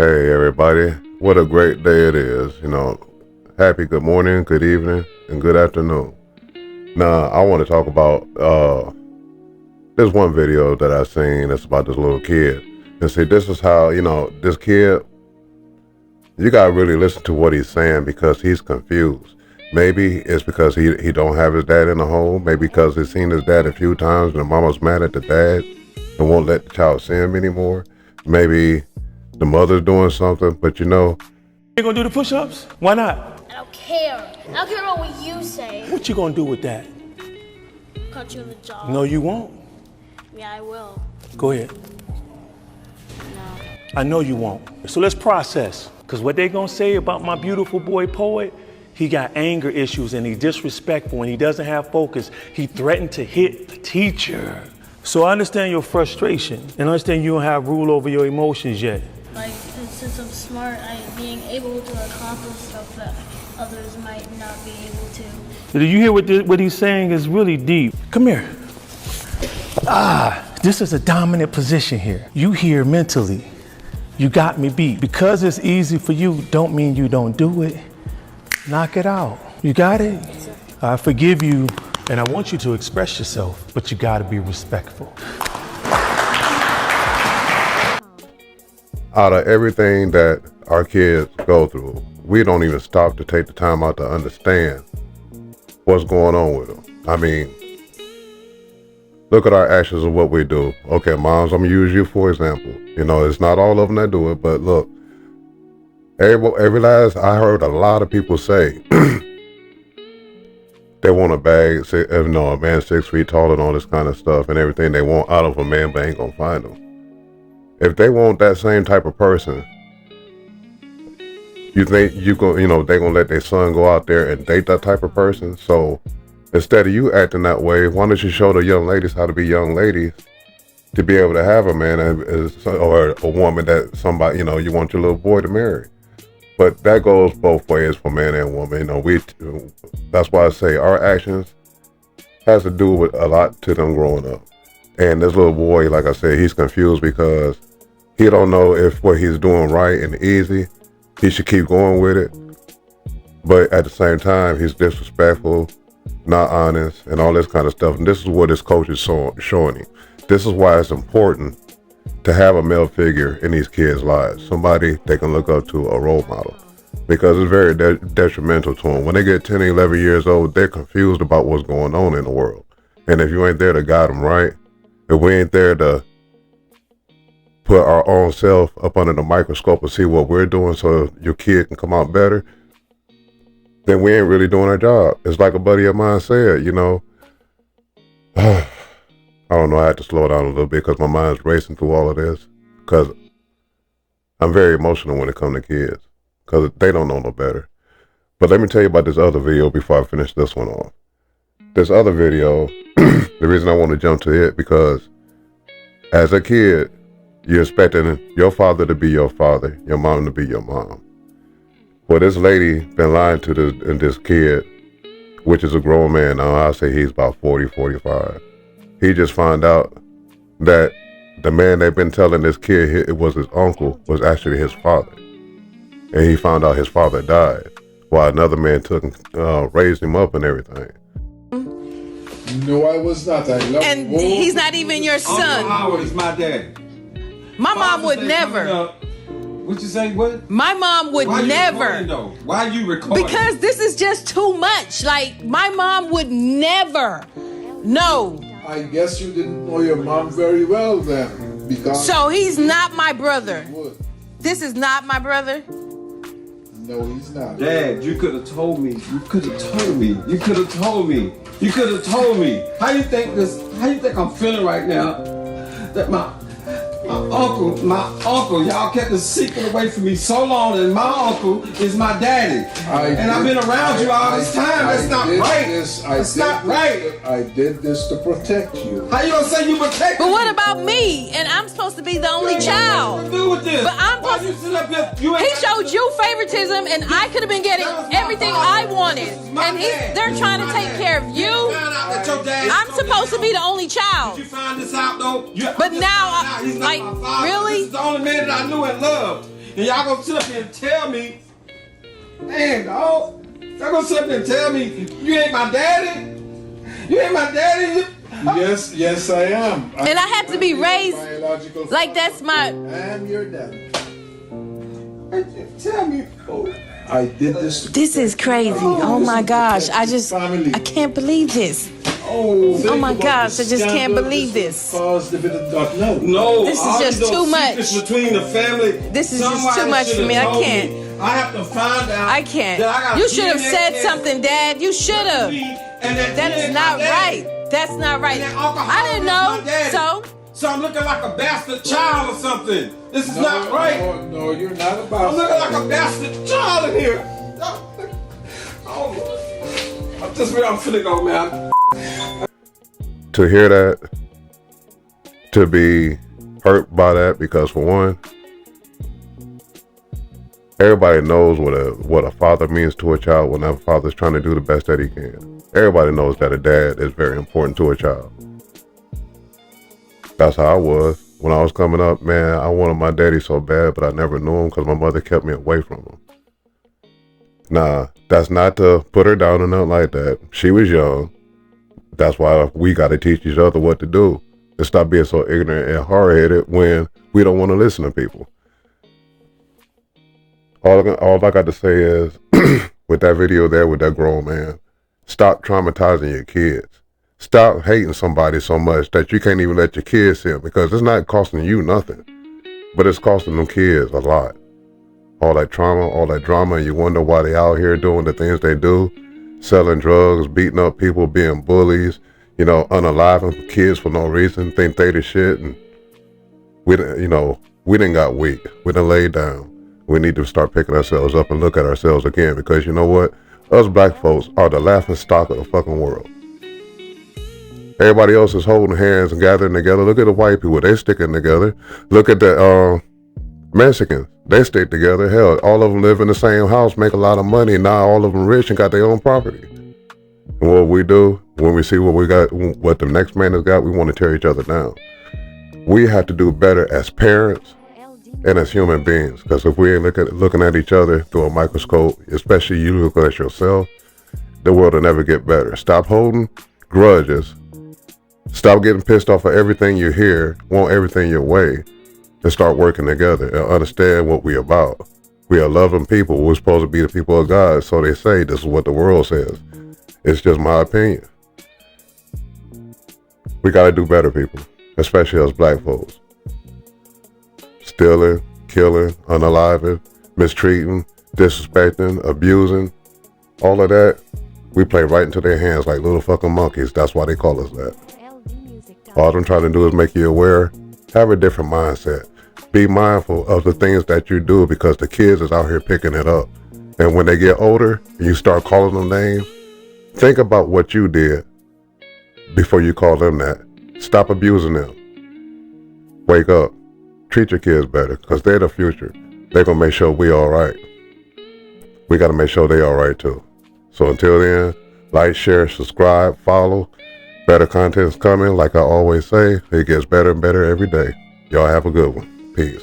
Hey everybody, what a great day it is. Happy good morning, good evening, and good afternoon. Now, I want to talk about this one video that I seen that's about this little kid. And see, this is how, this kid, you got to really listen to what he's saying because he's confused. Maybe it's because he don't have his dad in the home. Maybe because he's seen his dad a few times and the mama's mad at the dad and won't let the child see him anymore. Maybe the mother's doing something, but You gonna do the push-ups? Why not? I don't care. I don't care about what you say. What you gonna do with that? Cut you the job. No, you won't. Yeah, I will. Go ahead. No. I know you won't. So let's process. Because what they gonna say about my beautiful boy poet, he got anger issues and he's disrespectful and he doesn't have focus. He threatened to hit the teacher. So I understand your frustration and I understand you don't have rule over your emotions yet. Like, since I'm smart, I'm being able to accomplish stuff that others might not be able to. Do you hear what he's saying is really deep? Come here. This is a dominant position here. You hear mentally. You got me beat. Because it's easy for you, don't mean you don't do it. Knock it out. You got it? I forgive you, and I want you to express yourself, but you gotta be respectful. out of everything that our kids go through, we don't even stop to take the time out to understand what's going on with them. I mean, look at our actions of what we do. Okay, moms, I'm gonna use you for example. It's not all of them that do it, but look, every last, I heard a lot of people say they want a bag, a man 6 feet tall and all this kind of stuff and everything they want out of a man, but ain't gonna find them. If they want that same type of person, you think they gonna let their son go out there and date that type of person? So instead of you acting that way, why don't you show the young ladies how to be young ladies to be able to have a man or a woman that somebody, you want your little boy to marry. But that goes both ways for man and woman. That's why I say our actions has to do with a lot to them growing up. And this little boy, like I said, he's confused because he don't know if what he's doing right and easy, he should keep going with it. But at the same time, he's disrespectful, not honest, and all this kind of stuff. And this is what his coach is showing him. This is why it's important to have a male figure in these kids' lives, somebody they can look up to, a role model, because it's very detrimental to them. When they get 10, 11 years old, they're confused about what's going on in the world. And if you ain't there to guide them right, if we ain't there to put our own self up under the microscope and see what we're doing so your kid can come out better, then we ain't really doing our job. It's like a buddy of mine said, I don't know, I had to slow down a little bit because my mind's racing through all of this, because I'm very emotional when it comes to kids because they don't know no better. But let me tell you about this other video before I finish this one off. This other video, the reason I want to jump to it, because as a kid, you're expecting your father to be your father, your mom to be your mom. Well, this lady been lying to this kid, which is a grown man now. I'll say he's about 40, 45. He just found out that the man they've been telling this kid it was his uncle was actually his father. And he found out his father died while another man took and raised him up and everything. No, I was not. I love and he's not even your son. Uncle Howard is my dad. My mom would never. What you say? What? My mom would Why never. Why you recording? Because this is just too much. Like, my mom would never. No. I guess you didn't know your mom very well then, because. So he's not my brother. Would. This is not my brother. No, he's not. Dad, you could have told me. You could have told me. You could have told me. You could have told me. How you think I'm feeling right now? That my uncle, y'all kept the secret away from me so long, and my uncle is my daddy. I've been around you all this time. That's not right. That's not right. I did this to protect you. How you gonna say you protect me? But what about me? And I'm supposed to be the only child. What do with this? But I'm Why supposed you sit up here? He showed you favoritism, and I could have been getting everything I wanted. And they're trying to take care of you. I'm supposed to be the only child. Did you find this out though? But now, he's not like, my father. really? This is the only man that I knew and loved. and y'all gonna sit up here and tell me, man, dog, y'all gonna sit up here and tell me you ain't my daddy? You ain't my daddy? Yes, I am. And I have to be raised like that's my... I am your dad. Tell me, I did this. This is crazy. Oh my gosh. I can't believe this. Oh my gosh, I just can't believe this. No, this is just too much. Between the family. This is just too much for me. I can't. I have to find out. I can't. You should have said something, Dad. You should have. That is not right. That's not right. I didn't know. So I'm looking like a bastard child or something. This is not right. No, you're not a bastard. I'm looking like a bastard child in here. I'm just where I'm finna go, man. To hear that, to be hurt by that, because for one, everybody knows what a father means to a child when that father's trying to do the best that he can. Everybody knows that a dad is very important to a child. That's how I was. When I was coming up, man, I wanted my daddy so bad, but I never knew him because my mother kept me away from him. Nah, that's not to put her down or nothing like that. She was young. That's why we got to teach each other what to do. And stop being so ignorant and hard-headed when we don't want to listen to people. All I got to say is, with that video there with that grown man, stop traumatizing your kids. Stop hating somebody so much that you can't even let your kids see them, because it's not costing you nothing, but it's costing them kids a lot. All that trauma, all that drama, and you wonder why they out here doing the things they do, selling drugs, beating up people, being bullies, unaliving kids for no reason, think they the shit, and we done got weak. We done laid down. We need to start picking ourselves up and look at ourselves again, because you know what? Us black folks are the laughing stock of the fucking world. Everybody else is holding hands and gathering together. Look at the white people, they sticking together. Look at the Mexicans, they stick together. Hell, all of them live in the same house, make a lot of money. Now all of them rich and got their own property. And what we do, when we see what we got, what the next man has got, we want to tear each other down. We have to do better as parents and as human beings, because if we ain't looking at each other through a microscope, especially you looking at yourself, the world will never get better. Stop holding grudges. Stop getting pissed off of everything you hear, want everything your way, and start working together and understand what we're about. We are loving people. We're supposed to be the people of God, so they say. This is what the world says. It's just my opinion. We got to do better, people, especially us black folks. Stealing, killing, unaliving, mistreating, disrespecting, abusing, all of that, we play right into their hands like little fucking monkeys. That's why they call us that. All I'm trying to do is make you aware. Have a different mindset. Be mindful of the things that you do, because the kids is out here picking it up. And when they get older and you start calling them names, think about what you did before you call them that. Stop abusing them. Wake up. Treat your kids better, because they're the future. They're going to make sure we all right. We got to make sure they all right too. So until then, like, share, subscribe, follow. Better content's coming. Like I always say, it gets better and better every day. Y'all have a good one. Peace.